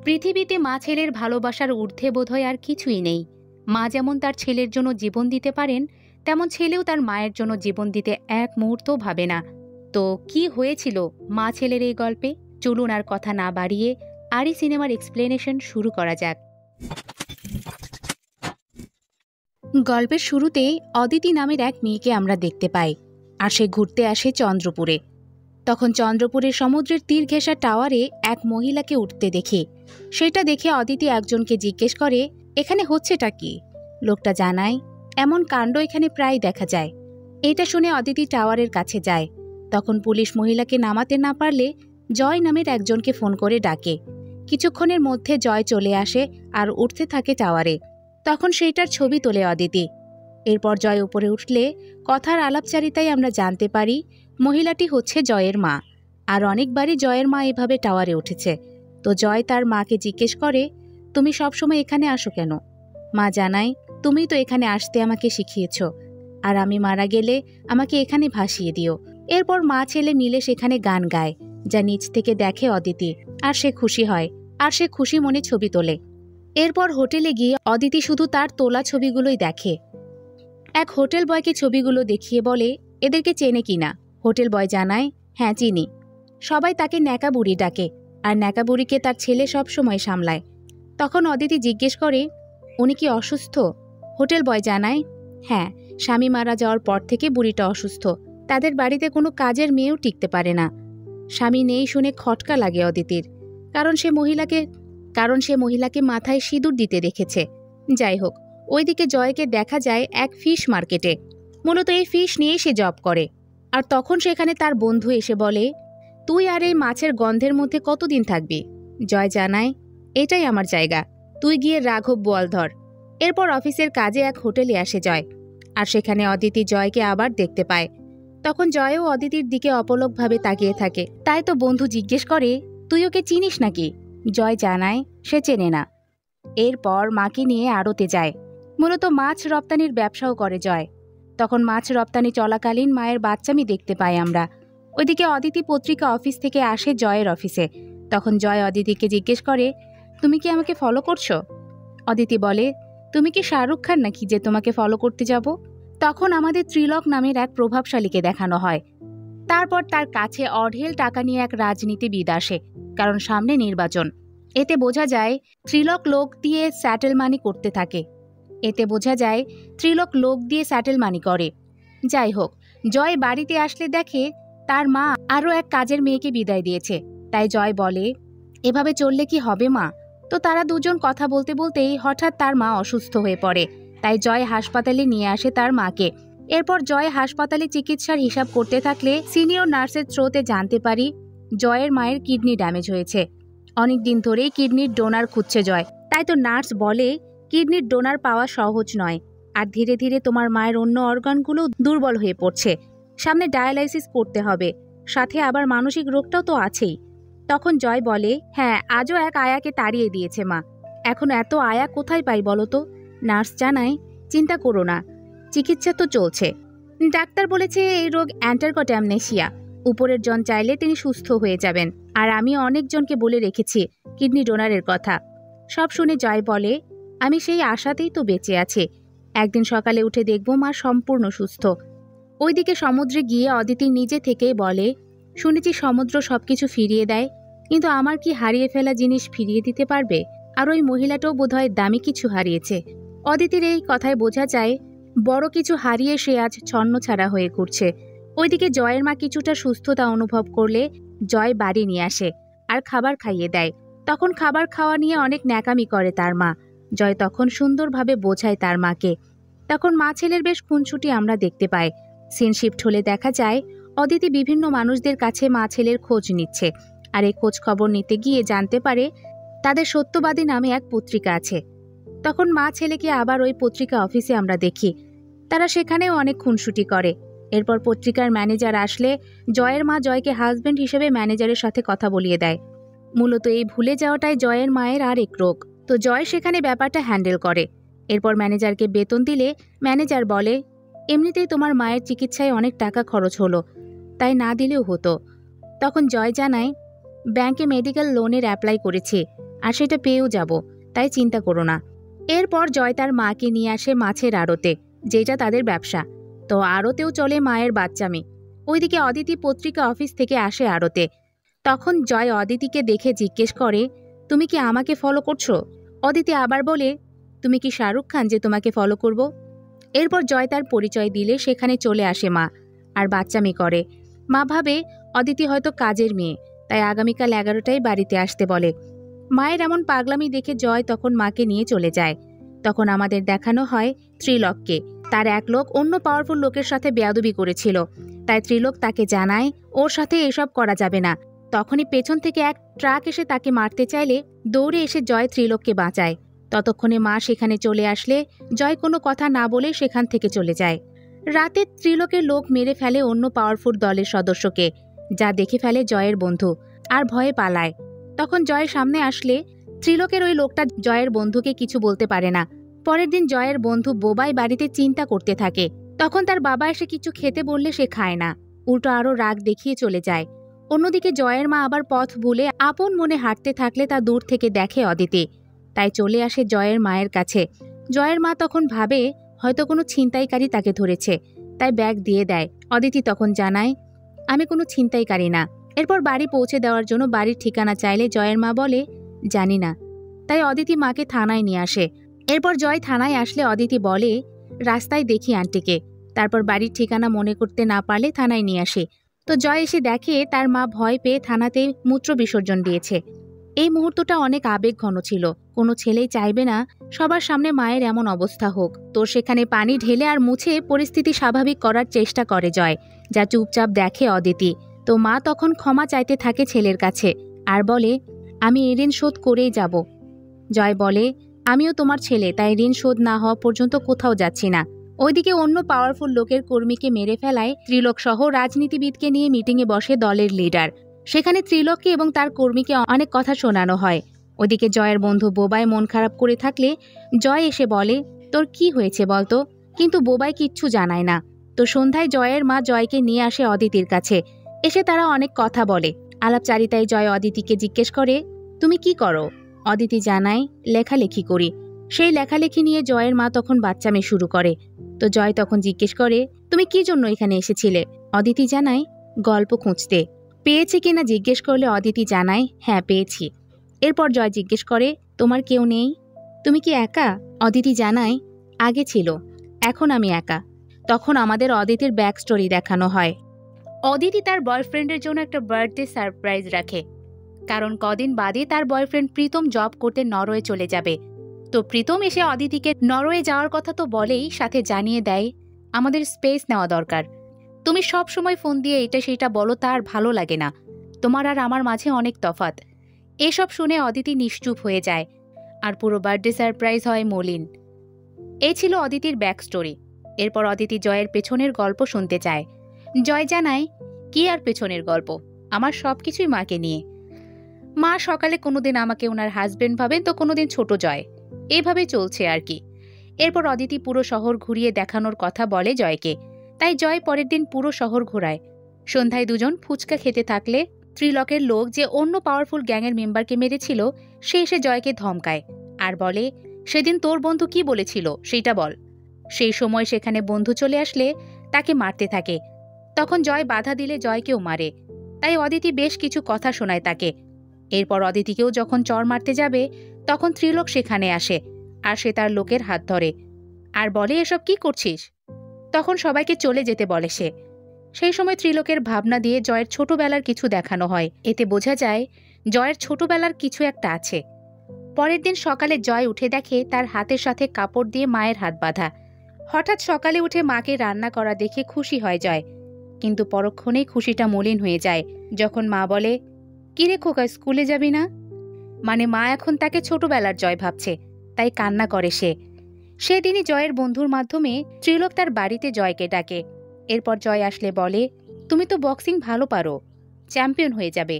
পৃথিবীতে মা ছেলের ভালোবাসার ঊর্ধ্বে বোধহয় আর কিছুই নেই। মা যেমন তার ছেলের জন্য জীবন দিতে পারেন, তেমন ছেলেও তার মায়ের জন্য জীবন দিতে এক মুহূর্তও ভাবে না। তো কি হয়েছিল মা ছেলের এই গল্পে? চলুন আর কথা না বাড়িয়ে আরই সিনেমার এক্সপ্লেনেশন শুরু করা যাক। গল্পের শুরুতে অদিতি নামের এক মেয়েকে আমরা দেখতে পাই, আর সে ঘুরতে আসে চন্দ্রপুরে। তখন চন্দ্রপুরের সমুদ্রের তীর ঘেঁষা টাওয়ারে এক মহিলাকে উঠতে দেখে। সেটা দেখে অদিতি একজনকে জিজ্ঞেস করে, এখানে হচ্ছেটা কি? লোকটা জানায়, এমন কাণ্ড এখানে প্রায় দেখা যায়। এটা শুনে অদিতি টাওয়ারের কাছে যায়। তখন পুলিশ মহিলাকে নামাতে না পারলে জয় নামের একজনকে ফোন করে ডাকে। কিছুক্ষণের মধ্যে জয় চলে আসে আর উঠতে থাকে টাওয়ারে। তখন সেইটার ছবি তোলে অদিতি। এরপর জয় উপরে উঠলে কথার আলাপচারিতায় আমরা জানতে পারি মহিলাটি হচ্ছে জয়ের মা। আর অনেকবারই জয়ের মা এভাবে টাওয়ারে উঠেছে। তো জয় তার মাকে জিজ্ঞেস করে, তুমি সবসময় এখানে আসো কেন? মা জানায়, তুমি তো এখানে আসতে আমাকে শিখিয়েছ, আর আমি মারা গেলে আমাকে এখানে ভাসিয়ে দিও। এরপর মা ছেলে মিলে সেখানে গান গায়, যা নিচ থেকে দেখে অদিতি, আর সে খুশি হয়, আর সে খুশি মনে ছবি তোলে। এরপর হোটেলে গিয়ে অদিতি শুধু তার তোলা ছবিগুলোই দেখে। এক হোটেল বয়কে ছবিগুলো দেখিয়ে বলে, এদেরকে চেনে কিনা? হোটেল বয় জানায়, হ্যাঁ চিনি। সবাই তাকে ন্যাকা বুড়ি ডাকে, আর ন্যাকা বুড়িকে তার ছেলে সব সময় সামলায়। তখন অদিতি জিজ্ঞেস করে, উনি কি অসুস্থ? হোটেল বয় জানায়, হ্যাঁ, স্বামী মারা যাওয়ার পর থেকে বুড়িটা অসুস্থ। তাদের বাড়িতে কোনো কাজের মেয়েও টিকতে পারে না। স্বামী নেই শুনে খটকা লাগে অদিতির, কারণ সে মহিলাকে মাথায় সিঁদুর দিতে দেখেছে। যাই হোক, ওইদিকে জয়কে দেখা যায় এক ফিশ মার্কেটে। মূলত এই ফিশ নিয়েই সে জব করে। আর তখন সেখানে তার বন্ধু এসে বলে, তুই আর এই মাছের গন্ধের মধ্যে কতদিন থাকবি? জয় জানায়, এটাই আমার জায়গা, তুই গিয়ে রাঘব বোয়াল ধর। এরপর অফিসের কাজে এক হোটেলে আসে জয়, আর সেখানে অদিতি জয়কে আবার দেখতে পায়। তখন জয়ও অদিতির দিকে অপলকভাবে তাকিয়ে থাকে। তাই তো বন্ধু জিজ্ঞেস করে, তুই ওকে চিনিস নাকি? জয় জানায়, সে চেনে না। এরপর মাকে নিয়ে আড়তে যায়। মূলত মাছ রপ্তানির ব্যবসাও করে জয়। তখন মাছ রপ্তানি চলাকালীন মায়ের বাচ্চামি দেখতে পাই আমরা। ওইদিকে অদিতি পত্রিকা অফিস থেকে আসে জয়ের অফিসে। তখন জয় অদিতিকে জিজ্ঞেস করে, তুমি কি আমাকে ফলো করছো? অদিতি বলে, তুমি কি শাহরুখ খান নাকি যে তোমাকে ফলো করতে যাব? তখন আমাদের ত্রিলক নামের এক প্রভাবশালীকে দেখানো হয়। তারপর তার কাছে অঢেল টাকা নিয়ে এক রাজনীতিবিদ আসে, কারণ সামনে নির্বাচন। এতে বোঝা যায় ত্রিলক লোক দিয়ে স্যাটেল মানি করে। যাই হোক, জয় বাড়িতে আসলে দেখে তার মা আরও এক কাজের মেয়েকে বিদায় দিয়েছে। তাই জয় বলে, এভাবে চললে কি হবে মা? তো তারা দুজন কথা বলতে বলতেই হঠাৎ তার মা অসুস্থ হয়ে পড়ে। তাই জয় হাসপাতালে নিয়ে আসে তার মাকে। এরপর জয় হাসপাতালে চিকিৎসার হিসাব করতে থাকলে সিনিয়র নার্সের থ্রোতে জানতে পারি জয়ের মায়ের কিডনি ড্যামেজ হয়েছে। অনেক দিন ধরেই কিডনির ডোনার খুঁজছে জয়। তাই তো নার্স বলে, কিডনির ডোনার পাওয়া সহজ নয়, আর ধীরে ধীরে তোমার মায়ের অন্য অর্গানগুলো দুর্বল হয়ে পড়ছে। সামনে ডায়ালাইসিস করতে হবে, সাথে আবার মানসিক রোগটাও তো আছেই। তখন জয় বলে, হ্যাঁ, আজও এক আয়াকে তাড়িয়ে দিয়েছে মা। এখন এত আয়া কোথায় পাই বলো তো? নার্স জানায়, চিন্তা করো না, চিকিৎসা তো চলছে। ডাক্তার বলেছে এই রোগ অ্যান্টারকট্যামনেশিয়া। উপরের জন চাইলে তিনি সুস্থ হয়ে যাবেন। আর আমি অনেকজনকে বলে রেখেছি কিডনি ডোনারের কথা। সব শুনে জয় বলে, আমি সেই আশাতেই তো বেঁচে আছি। একদিন সকালে উঠে দেখব মা সম্পূর্ণ সুস্থ। ওইদিকে সমুদ্রে গিয়ে অদিতি নিজে থেকেই বলে, শুনেছি সমুদ্র সবকিছু ফিরিয়ে দেয়, কিন্তু আমার কি হারিয়ে ফেলা জিনিস ফিরিয়ে দিতে পারবে? আর ওই মহিলাটাও বোধহয় দামি কিছু হারিয়েছে। অদিতির এই কথায় বোঝা যায় বড় কিছু হারিয়ে সে আজ ছন্নছাড়া হয়ে ঘুরছে। ওইদিকে জয়ের মা কিছুটা সুস্থতা অনুভব করলে জয় বাড়ি নিয়ে আসে আর খাবার খাইয়ে দেয়। তখন খাবার খাওয়া নিয়ে অনেক ন্যাকামি করে তার মা। জয় তখন সুন্দরভাবে বোঝায় তার মাকে। তখন মা ছেলের বেশ খুনসুটি আমরা দেখতে পাই। সিন শিফট হলে দেখা যায় অদিতি বিভিন্ন মানুষদের কাছে মা ছেলের খোঁজ নিচ্ছে। আর এই খোঁজ খবর নিতে গিয়ে জানতে পারে তাদের সত্যবাদী নামে এক পত্রিকা আছে। তখন মা ছেলেকে আবার ওই পত্রিকা অফিসে আমরা দেখি। তারা সেখানেও অনেক খুনসুটি করে। এরপর পত্রিকার ম্যানেজার আসলে জয়ের মা জয়কে হাজব্যান্ড হিসেবে ম্যানেজারের সাথে কথা বলিয়ে দেয়। মূলত এই ভুলে যাওয়াটাই জয়ের মায়ের আর এক রোগ। তো জয় সেখানে ব্যাপারটা হ্যান্ডেল করে। এরপর ম্যানেজারকে বেতন দিলে ম্যানেজার বলে, এমনিতেই তোমার মায়ের চিকিৎসায় অনেক টাকা খরচ হলো, তাই না দিলেও হতো। তখন জয় জানায়, ব্যাংকে মেডিকেল লোনের অ্যাপ্লাই করেছি, আর সেটা পেয়েও যাব, তাই চিন্তা করো না। এরপর জয় তার মাকে নিয়ে আসে মাছের আড়তে, যেটা তাদের ব্যবসা। তো আড়তেও চলে মায়ের বাচ্চামি। ওইদিকে অদিতি পত্রিকা অফিস থেকে আসে আড়তে। তখন জয় অদিতিকে দেখে জিজ্ঞেস করে, তুমি কি আমাকে ফলো করছো? অদিতি আবার বলে, তুমি কি শাহরুখ খান যে তোমাকে ফলো করব? এরপর জয় তার পরিচয় দিলে সেখানে চলে আসে মা, আর বাচ্চামি করে। মা ভাবে অদিতি হয়তো কাজের মেয়ে, তাই আগামীকাল 11টায় বাড়িতে আসতে বলে। মায়ের এমন পাগলামি দেখে জয় তখন মাকে নিয়ে চলে যায়। তখন আমাদের দেখানো হয় ত্রিলোককে। তার এক লোক অন্য পাওয়ারফুল লোকের সাথে বেয়াদবি করেছিল, তাই ত্রিলোক তাকে জানায় ওর সাথে এসব করা যাবে না। তখনই পেছন থেকে এক ট্রাক এসে তাকে মারতে চাইলে দৌড়ে এসে জয় ত্রিলোককে বাঁচায়। ততক্ষণে মা সেখানে চলে আসলে জয় কোনো কথা না বলে সেখান থেকে চলে যায়। রাতে ত্রিলোকের লোক মেরে ফেলে অন্য পাওয়ারফুল দলের সদস্যকে, যা দেখে ফেলে জয়ের বন্ধু, আর ভয়ে পালায়। তখন জয়ের সামনে আসলে ত্রিলোকের ওই লোকটা জয়ের বন্ধুকে কিছু বলতে পারে না। পরের দিন জয়ের বন্ধু বোবাই বাড়িতে চিন্তা করতে থাকে। তখন তার বাবা এসে কিছু খেতে বললে সে খায় না, উল্টো আরও রাগ দেখিয়ে চলে যায়। অন্যদিকে জয়ের মা আবার পথ ভুলে আপন মনে হাঁটতে থাকলে তা দূর থেকে দেখে অদিতি, তাই চলে আসে জয়ের মায়ের কাছে। জয়ের মা তখন ভাবে হয়তো কোনো ছিনতাইকারী তাকে ধরেছে, তাই ব্যাগ দিয়ে দেয়। অদিতি তখন জানায়, আমি কোনো ছিনতাইকারী না। এরপর বাড়ি পৌঁছে দেওয়ার জন্য বাড়ির ঠিকানা চাইলে জয়ের মা বলে, জানি না। তাই অদিতি মাকে থানায় নিয়ে আসে। এরপর জয় থানায় আসলে অদিতি বলে, রাস্তায় দেখি আন্টিকে। তারপর বাড়ির ঠিকানা মনে করতে না পারলে থানায় নিয়ে আসে। তো জয় এসে দেখে তার মা ভয় পেয়ে থানাতে মূত্র বিসর্জন দিয়েছে। এই মুহূর্তটা অনেক আবেগঘন ছিল। কোনো ছেলেই চাইবে না সবার সামনে মায়ের এমন অবস্থা হোক। তো সেখানে পানি ঢেলে আর মুছে পরিস্থিতি স্বাভাবিক করার চেষ্টা করে জয়, যা চুপচাপ দেখে অদিতি। তো মা তখন ক্ষমা চাইতে থাকে ছেলের কাছে, আর বলে, আমি এই ঋণ শোধ করেই যাব। জয় বলে, আমিও তোমার ছেলে, তাই ঋণ শোধ না হওয়া পর্যন্ত কোথাও যাচ্ছি না। ওইদিকে অন্য পাওয়ারফুল লোকের কর্মীকে মেরে ফেলায় ত্রিলোক সহ রাজনীতিবিদকে নিয়ে মিটিংয়ে বসে দলের লিডার। সেখানে ত্রিলোককে এবং তার কর্মীকে অনেক কথা শোনানো হয়। ওদিকে জয়ের বন্ধু বোবাই মন খারাপ করে থাকলে জয় এসে বলে, তোর কি হয়েছে বলতো? কিন্তু বোবাই কিচ্ছু জানায় না। তো সন্ধ্যায় জয়ের মা জয়কে নিয়ে আসে অদিতির কাছে। এসে তারা অনেক কথা বলে। আলাপচারিতায় জয় অদিতিকে জিজ্ঞেস করে, তুমি কি করো? অদিতি জানায়, লেখালেখি করি। সেই লেখালেখি নিয়ে জয়ের মা তখন বাচ্চামি শুরু করে। তো জয় তখন জিজ্ঞেস করে, তুমি কি জন্য এখানে এসেছিলে? অদিতি জানায়, গল্প খুঁজতে। পেয়েছে কিনা জিজ্ঞেস করলে অদিতি জানায়, হ্যাঁ পেয়েছি। এরপর জয় জিজ্ঞেস করে, তোমার কেউ নেই? তুমি কি একা? অদিতি জানায়, আগে ছিল, এখন আমি একা। তখন আমাদের অদিতির ব্যাক স্টোরি দেখানো হয়। অদিতি তার বয়ফ্রেন্ডের জন্য একটা বার্থডে সারপ্রাইজ রাখে, কারণ কদিন বাদে তার বয়ফ্রেন্ড প্রীতম জব করতে নরওয়ে চলে যাবে। তো প্রীতম এসে অদিতিকে নরওয়ে যাওয়ার কথা তো বলেই, সাথে জানিয়ে দেয়, আমাদের স্পেস নেওয়া দরকার। তুমি সব সময় ফোন দিয়ে এটা সেটা বলো, তার ভালো লাগে না। তোমার আর আমার মাঝে অনেক তফাৎ। এসব শুনে অদিতি নিশ্চুপ হয়ে যায়, আর পুরো বার্থডে সারপ্রাইজ হয় মলিন। এই ছিল অদিতির ব্যাক স্টোরি। এরপর অদিতি জয়ের পেছনের গল্প শুনতে চায়। জয় জানায়, কি আর পেছনের গল্প, আমার সব কিছুই মাকে নিয়ে। মা সকালে কোনোদিন আমাকে ওনার হাজবেন্ড ভাবেন, তো কোনোদিন ছোট জয়, এভাবে চলছে আর কি। এরপর অদিতি পুরো শহর ঘুরিয়ে দেখানোর কথা বলে জয়কে, তাই জয় পরের দিন পুরো শহর ঘোরায়। সন্ধ্যায় দুজন ফুচকা খেতে থাকলে ত্রিলোকের লোক যে অন্য পাওয়ারফুল গ্যাংয়ের মেম্বারকে মেরেছিল সে এসে জয়কে ধমকায়, আর বলে, সেদিন তোর বন্ধু কি বলেছিল সেইটা বল। সেই সময় সেখানে বন্ধু চলে আসলে তাকে মারতে থাকে। তখন জয় বাধা দিলে জয়কেও মারে, তাই অদিতি বেশ কিছু কথা শোনায় তাকে। এরপর অদিতিকেও যখন চর মারতে যাবে তখন ত্রিলোক সেখানে আসে, আর সে তার লোকের হাত ধরে আর বলে, এসব কি করছিস? তখন সবাইকে চলে যেতে বলে সে। সেই সময় ত্রিলোকের ভাবনা দিয়ে জয়ের ছোটবেলার কিছু দেখানো হয়। এতে বোঝা যায় জয়ের ছোটবেলার কিছু একটা আছে। পরের দিন সকালে জয় উঠে দেখে তার হাতের সাথে কাপড় দিয়ে মায়ের হাত বাঁধা। হঠাৎ সকালে উঠে মাকে রান্না করা দেখে খুশি হয় জয়, কিন্তু পরক্ষণেই খুশিটা মলিন হয়ে যায় যখন মা বলে, কিরে খোকা, স্কুলে যাবি না? মানে মা এখন তাকে ছোটবেলার জয় ভাবছে, তাই কান্না করে সে। সেদিনই জয়ের বন্ধুর মাধ্যমে ত্রিলোক তার বাড়িতে জয়কে ডাকে। এরপর জয় আসলে বলে, তুমি তো বক্সিং ভালো পারো, চ্যাম্পিয়ন হয়ে যাবে।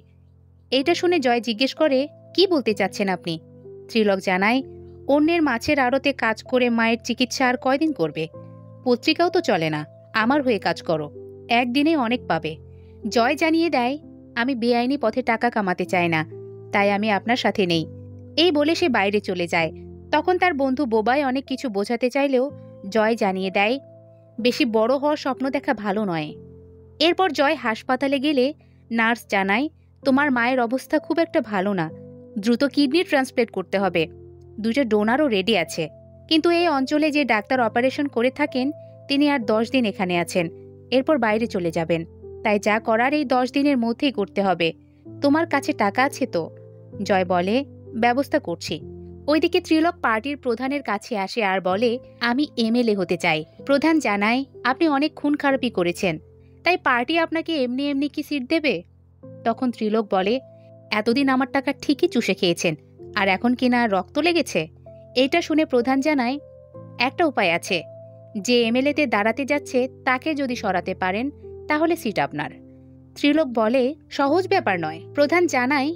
এইটা শুনে জয় জিজ্ঞেস করে, কি বলতে চাচ্ছেন আপনি? ত্রিলোক জানায়, অন্যের মাছের আড়তে কাজ করে মায়ের চিকিৎসা আর কয়দিন করবে? পত্রিকাও তো চলে না, আমার হয়ে কাজ করো, একদিনে অনেক পাবে। জয় জানিয়ে দেয়, আমি বেআইনি পথে টাকা কামাতে চাই না, তাই আমি আপনার সাথে নেই। এই বলে সে বাইরে চলে যায়। তখন তার বন্ধু বোবাই অনেক কিছু বোঝাতে চাইলেও জয় জানিয়ে দেয়, বেশি বড় হওয়ার স্বপ্ন দেখা ভালো নয়। এরপর জয় হাসপাতালে গেলে নার্স জানায়, তোমার মায়ের অবস্থা খুব একটা ভালো না, দ্রুত কিডনি ট্রান্সপ্লান্ট করতে হবে। 2টা ডোনারও রেডি আছে, কিন্তু এই অঞ্চলে যে ডাক্তার অপারেশন করে থাকেন তিনি আর 10 দিন এখানে আছেন, এরপর বাইরে চলে যাবেন। তাই যা করার এই 10 দিনের মধ্যেই করতে হবে। তোমার কাছে টাকা আছে তো? জয় বলে, ব্যবস্থা করছি। ওইদিকে ত্রিলোক পার্টির প্রধানের কাছে আসে আর বলে, আমি এমএলএ হতে চাই। প্রধান জানায়, আপনি অনেক খুন খারাপি করেছেন, তাই পার্টি আপনাকে এমনি এমনি কি সিট দেবে? তখন ত্রিলোক বলে, এতদিন আমার টাকা ঠিকই চুষে খেয়েছেন, আর এখন কিনা রক্ত লেগেছে। এটা শুনে প্রধান জানায়, একটা উপায় আছে, যে এমএলএতে দাঁড়াতে যাচ্ছে তাকে যদি সরাতে পারেন তাহলে সিট আপনার। ত্রিলোক বলে, সহজ ব্যাপার নয়। প্রধান জানায়,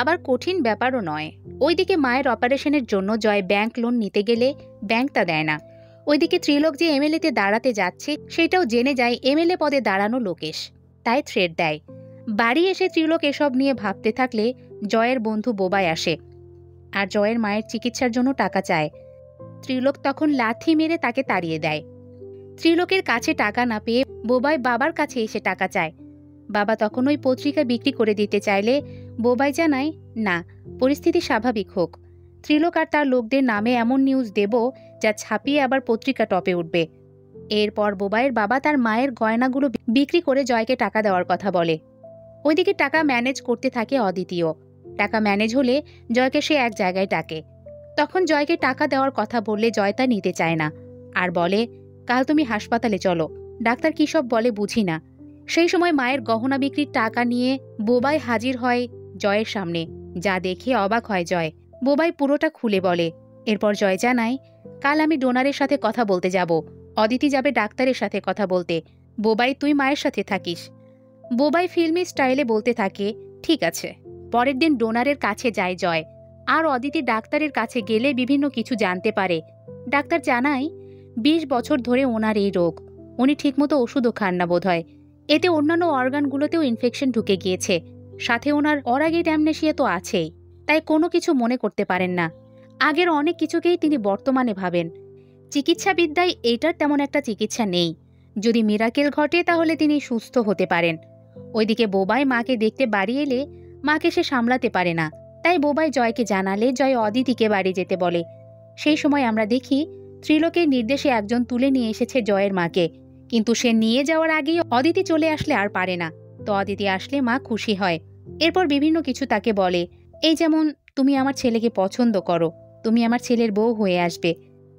আবার কঠিন ব্যাপারও নয়। ওইদিকে মায়ের অপারেশনের জন্য জয় ব্যাংক লোন নিতে গেলে ব্যাংক তা দেয় না। ওইদিকে ত্রিলোক যে এমএলএতে দাঁড়াতে যাচ্ছে সেটাও জেনে যায় এমএলএ পদে দাঁড়ানো লোকেশ, তাই থ্রেট দেয়। বাড়ি এসে ত্রিলোক এসব নিয়ে ভাবতে থাকলে জয়ের বন্ধু বোবাই আসে আর জয়ের মায়ের চিকিৎসার জন্য টাকা চায়। ত্রিলোক তখন লাথি মেরে তাকে তাড়িয়ে দেয়। ত্রিলোকের কাছে টাকা না পেয়ে বোবাই বাবার কাছে এসে টাকা চায়। বাবা তখন ওই পত্রিকা বিক্রি করে দিতে চাইলে বোবাই জানায়, না, পরিস্থিতি স্বাভাবিক হোক। ত্রিলোক আর তার লোকদের নামে এমন নিউজ দেব যা ছাপিয়ে আবার পত্রিকা টপে উঠবে। এরপর বোবাইয়ের বাবা তার মায়ের গয়নাগুলো বিক্রি করে জয়কে টাকা দেওয়ার কথা বলে। ওইদিকে টাকা ম্যানেজ করতে থাকে অদ্বিতীয়। টাকা ম্যানেজ হলে জয়কে সে এক জায়গায় ডাকে। তখন জয়কে টাকা দেওয়ার কথা বললে জয় তা নিতে চায় না আর বলে, কাল তুমি হাসপাতালে চলো, ডাক্তার কী সব বলে বুঝি না। সেই সময় মায়ের গহনা বিক্রির টাকা নিয়ে বোবাই হাজির হয় জয়ের সামনে, যা দেখে অবাক হয় জয়। বোবাই পুরোটা খুলে বলে। এরপর জয় জানায়, কাল আমি ডোনারের সাথে কথা বলতে যাব, অদিতি যাবে ডাক্তারের সাথে কথা বলতে। বোবাই, তুই মায়ের সাথে থাকিস। বোবাই ফিল্মি স্টাইলে বলতে থাকে, ঠিক আছে। পরের দিন ডোনারের কাছে যায় জয় আর অদিতি ডাক্তারের কাছে গেলে বিভিন্ন কিছু জানতে পারে। ডাক্তার জানায়, 20 বছর ধরে ওনার এই রোগ, উনি ঠিকমতো ওষুধও খান না বোধহয়। এতে অন্যান্য অর্গানগুলোতেও ইনফেকশন ঢুকে গিয়েছে, সাথে ওনার অরাগেড অ্যামনেশিয়া তো আছেই, তাই কোনো কিছু মনে করতে পারেন না। আগের অনেক কিছুকেই তিনি বর্তমানে ভাবেন। চিকিৎসাবিদ্যায় এইটার তেমন একটা চিকিৎসা নেই, যদি মিরাকেল ঘটে তাহলে তিনি সুস্থ হতে পারেন। ওইদিকে বোবাই মাকে দেখতে বাড়ি এলে মাকে সে সামলাতে পারে না, তাই বোবাই জয়কে জানালে জয় অদিতিকে বাড়ি যেতে বলে। সেই সময় আমরা দেখি ত্রিলোকের নির্দেশে একজন তুলে নিয়ে এসেছে জয়ের মাকে, কিন্তু সে নিয়ে যাওয়ার আগেই অদিতি চলে আসলে আর পারে না, তো অদিতি আসলে মা খুশি হয়। এরপর বিভিন্ন কিছু তাকে বলে, এই যেমন, তুমি আমার ছেলেকে পছন্দ করো, তুমি আমার ছেলের বউ হয়ে আসবে।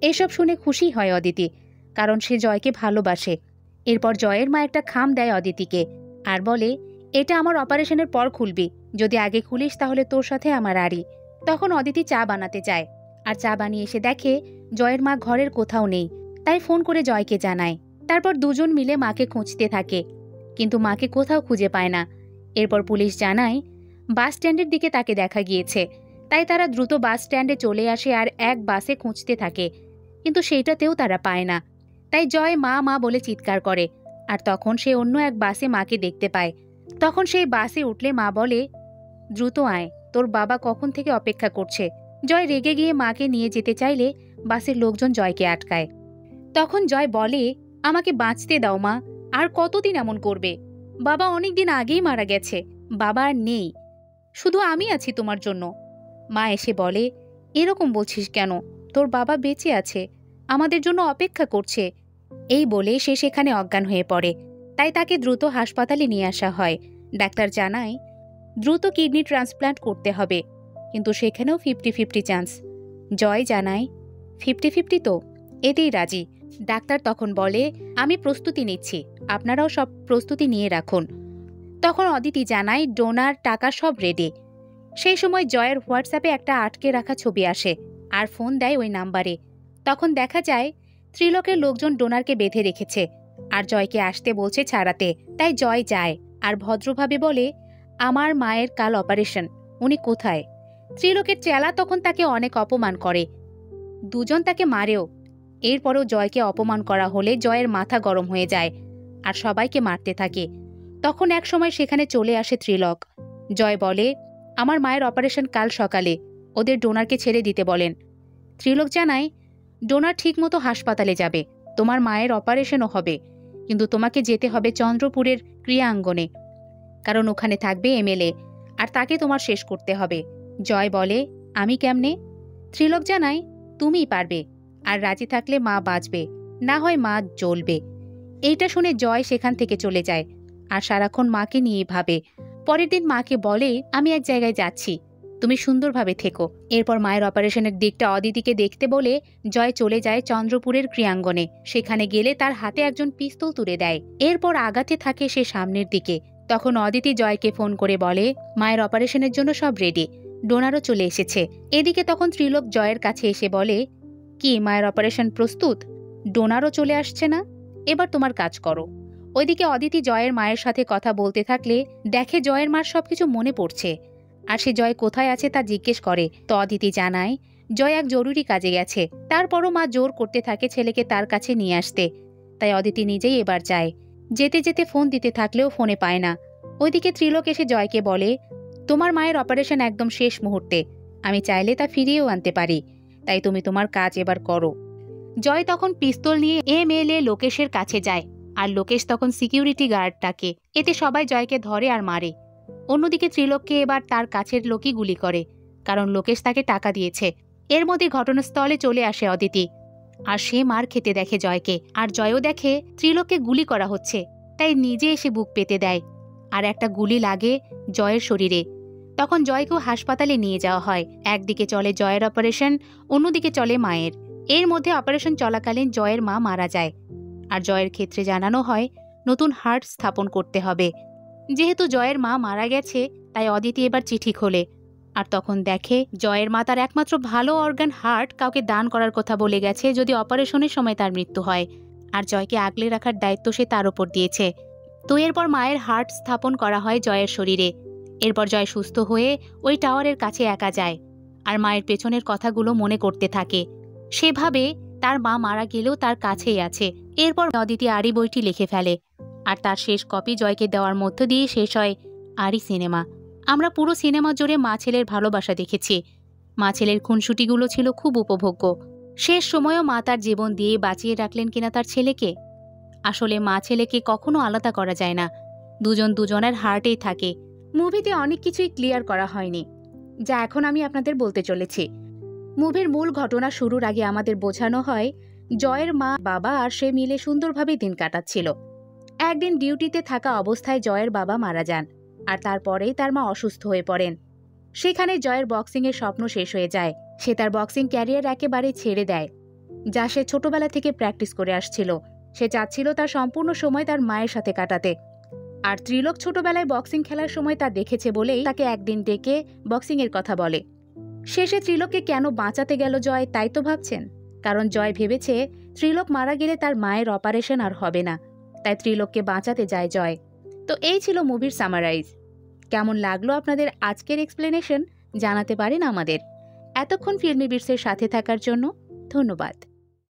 এসব শুনে খুশি হয় অদিতি, কারণ সে জয়কে ভালোবাসে। এরপর জয়ের মা একটা খাম দেয় অদিতিকে আর বলে, এটা আমার অপারেশনের পর খুলবি, যদি আগে খুলিস তাহলে তোর সাথে আমার আড়ি। তখন অদিতি চা বানাতে যায় আর চা বানিয়ে এসে দেখে জয়ের মা ঘরের কোথাও নেই, তাই ফোন করে জয়কে জানায়। তারপর দুজন মিলে মাকে খুঁজতে থাকে, কিন্তু মাকে কোথাও খুঁজে পায় না। এরপর পুলিশ জানায় বাস স্ট্যান্ডের দিকে তাকে দেখা গিয়েছে, তাই তারা দ্রুত বাস স্ট্যান্ডে চলে আসে আর এক বাসে খুঁজতে থাকে, কিন্তু সেইটাতেও তারা পায় না। তাই জয় মা মা বলে চিৎকার করে, আর তখন সে অন্য এক বাসে মাকে দেখতে পায়। তখন সেই বাসে উঠলে মা বলে, দ্রুত আয়, তোর বাবা কখন থেকে অপেক্ষা করছে। জয় রেগে গিয়ে মাকে নিয়ে যেতে চাইলে বাসের লোকজন জয়কে আটকায়। তখন জয় বলে, আমাকে বাঁচতে দাও মা, আর কতদিন এমন করবে? বাবা অনেক দিন আগেই মারা গেছে, বাবা আর নেই, শুধু আমি আছি তোমার জন্য। মা এসে বলে, এরকম বলছিস কেন? তোর বাবা বেঁচে আছে, আমাদের জন্য অপেক্ষা করছে। এই বলে সে সেখানে অজ্ঞান হয়ে পড়ে, তাই তাকে দ্রুত হাসপাতালে নিয়ে আসা হয়। ডাক্তার জানায় দ্রুত কিডনি ট্রান্সপ্লান্ট করতে হবে, কিন্তু সেখানেও 50-50 চান্স। জয় জানায়, 50-50 তো, এতেই রাজি। ডাক্তার তখন বলে, আমি প্রস্তুতি নিচ্ছি, আপনারাও সব প্রস্তুতি নিয়ে রাখুন। তখন অদিতি জানায় ডোনার টাকা সব রেডি। সেই সময় জয়ের হোয়াটসঅ্যাপে একটা আটকে রাখা ছবি আসে আর ফোন দেয় ওই নাম্বারে। তখন দেখা যায় ত্রিলোকের লোকজন ডোনারকে বেঁধে রেখেছে আর জয়কে আসতে বলছে ছাড়াতে, তাই জয় যায় আর ভদ্রভাবে বলে, আমার মায়ের কাল অপারেশন, উনি কোথায়? ত্রিলোকের চেলা তখন তাকে অনেক অপমান করে, দুজন তাকে মারেও। এরপরও জয়কে অপমান করা হলে জয়ের মাথা গরম হয়ে যায় আর সবাইকে মারতে থাকে। তখন এক সময় সেখানে চলে আসে ত্রিলোক। জয় বলে, আমার মায়ের অপারেশন কাল সকালে, ওদের ডোনারকে ছেড়ে দিতে বলেন। ত্রিলোক জানায়, ডোনার ঠিকমতো হাসপাতালে যাবে, তোমার মায়ের অপারেশনও হবে, কিন্তু তোমাকে যেতে হবে চন্দ্রপুরের ক্রিয়াঙ্গনে, কারণ ওখানে থাকবে এমএলএ, আর তাকে তোমার শেষ করতে হবে। জয় বলে, আমি কেমনে? ত্রিলোক জানায়, তুমিই পারবে, আর রাজি থাকলে মা বাঁচবে, না হয় মা জ্বলবে। এইটা শুনে জয় সেখান থেকে চলে যায় আর সারাক্ষণ মাকে নিয়ে ভাবে। পরের দিন মাকে বলে, আমি এক জায়গায় যাচ্ছি, তুমি সুন্দরভাবে থেকো। এরপর মায়ের অপারেশনের দিকটা অদিতিকে দেখতে বলে জয় চলে যায় চন্দ্রপুরের ক্রিয়াঙ্গনে। সেখানে গেলে তার হাতে একজন পিস্তল তুলে দেয়। এরপর আগাতে থাকে সে সামনের দিকে। তখন অদিতি জয়কে ফোন করে বলে, মায়ের অপারেশনের জন্য সব রেডি, ডোনারও চলে এসেছে। এদিকে তখন ত্রিলোক জয়ের কাছে এসে বলে, কি মায়ের অপারেশন প্রস্তুত? ডোনারও চলে আসছে না, এবার তোমার কাজ করো। ওইদিকে অদিতি জয়ের মায়ের সাথে কথা বলতে থাকলে দেখে জয়ের মার সবকিছু মনে পড়ছে, আর সে জয় কোথায় আছে তা জিজ্ঞেস করে। তো অদিতি জানায়, জয় এক জরুরি কাজে গেছে। তারপরও মা জোর করতে থাকে ছেলেকে তার কাছে নিয়ে আসতে, তাই অদিতি নিজেই এবার যায়। যেতে যেতে ফোন দিতে থাকলেও ফোনে পায় না। ওইদিকে ত্রিলোক এসে জয়কে বলে, তোমার মায়ের অপারেশন একদম শেষ মুহূর্তে, আমি চাইলে তা ফিরিয়েও আনতে পারি, তাই তুমি তোমার কাজ এবার করো। জয় তখন পিস্তল নিয়ে এমএলএ লোকেশের কাছে যায়, আর লোকেশ তখন সিকিউরিটি গার্ড ডাকে। এতে সবাই জয়কে ধরে আর মারে। অন্যদিকে ত্রিলোককে এবার তার কাছের লোকই গুলি করে, কারণ লোকেশ তাকে টাকা দিয়েছে। এর মধ্যে ঘটনাস্থলে চলে আসে অদিতি, আর সে মার খেতে দেখে জয়কে, আর জয়ও দেখে ত্রিলোককে গুলি করা হচ্ছে, তাই নিজে এসে বুক পেতে দেয়, আর একটা গুলি লাগে জয়ের শরীরে। তখন জয়কেও হাসপাতালে নিয়ে যাওয়া হয়। একদিকে চলে জয়ের অপারেশন, অন্যদিকে চলে মায়ের। এর মধ্যে অপারেশন চলাকালীন জয়ের মা মারা যায়, আর জয়ের ক্ষেত্রে জানানো হয় নতুন হার্ট স্থাপন করতে হবে। যেহেতু জয়ের মা মারা গেছে, তাই অদিতি এবার চিঠি খোলে, আর তখন দেখে জয়ের মা তার একমাত্র ভালো অর্গান হার্ট কাউকে দান করার কথা বলে গেছে যদি অপারেশনের সময় তার মৃত্যু হয়, আর জয়কে আগলে রাখার দায়িত্ব সে তার উপর দিয়েছে। তো এরপর মায়ের হার্ট স্থাপন করা হয় জয়ের শরীরে। এরপর জয় সুস্থ হয়ে ওই টাওয়ারের কাছে একা যায়, আর মায়ের পেছনের কথাগুলো মনে করতে থাকে। সেভাবে তার মা মারা গেলেও তার কাছেই আছে। এরপর অদিতি আরি বইটি লিখে ফেলে, আর তার শেষ কপি জয়কে দেওয়ার মধ্য দিয়ে শেষ হয় আরি সিনেমা। আমরা পুরো সিনেমা জুড়ে মা ছেলের ভালোবাসা দেখেছি। মা ছেলের খুনসুটিগুলো ছিল খুব উপভোগ্য। শেষ সময়ও মা তার জীবন দিয়ে বাঁচিয়ে রাখলেন কিনা তার ছেলেকে। আসলে মা ছেলেকে কখনো আলাদা করা যায় না, দুজন দুজনের হার্টেই থাকে। মুভিতে অনেক কিছুই ক্লিয়ার করা হয়নি, যা এখন আমি আপনাদের বলতে চলেছি। মুভির মূল ঘটনা শুরুর আগে আমাদের বোঝানো হয় জয়ের মা বাবা আর সে মিলে সুন্দরভাবে দিন কাটাচ্ছিল। একদিন ডিউটিতে থাকা অবস্থায় জয়ের বাবা মারা যান, আর তারপরেই তার মা অসুস্থ হয়ে পড়েন। সেখানে জয়ের বক্সিংয়ের স্বপ্ন শেষ হয়ে যায়। সে তার বক্সিং ক্যারিয়ার একেবারে ছেড়ে দেয়, যা সে ছোটবেলা থেকে প্র্যাকটিস করে আসছিল। সে চাচ্ছিল তার সম্পূর্ণ সময় তার মায়ের সাথে কাটাতে। আর ত্রিলোক ছোটবেলায় বক্সিং খেলার সময় তা দেখেছে বলেই তাকে একদিন ডেকে বক্সিংয়ের কথা বলে। শেষে ত্রিলোককে কেন বাঁচাতে গেল জয়, তাই তো ভাবছেন? কারণ জয় ভেবেছে ত্রিলোক মারা গেলে তার মায়ের অপারেশন আর হবে না, তাই ত্রিলোককে বাঁচাতে যায় জয়। তো এই ছিল মুভির সামারাইজ। কেমন লাগলো আপনাদের আজকের এক্সপ্লেনেশন জানাতে পারেন আমাদের। এতক্ষণ ফিল্মি বিটসের সাথে থাকার জন্য ধন্যবাদ।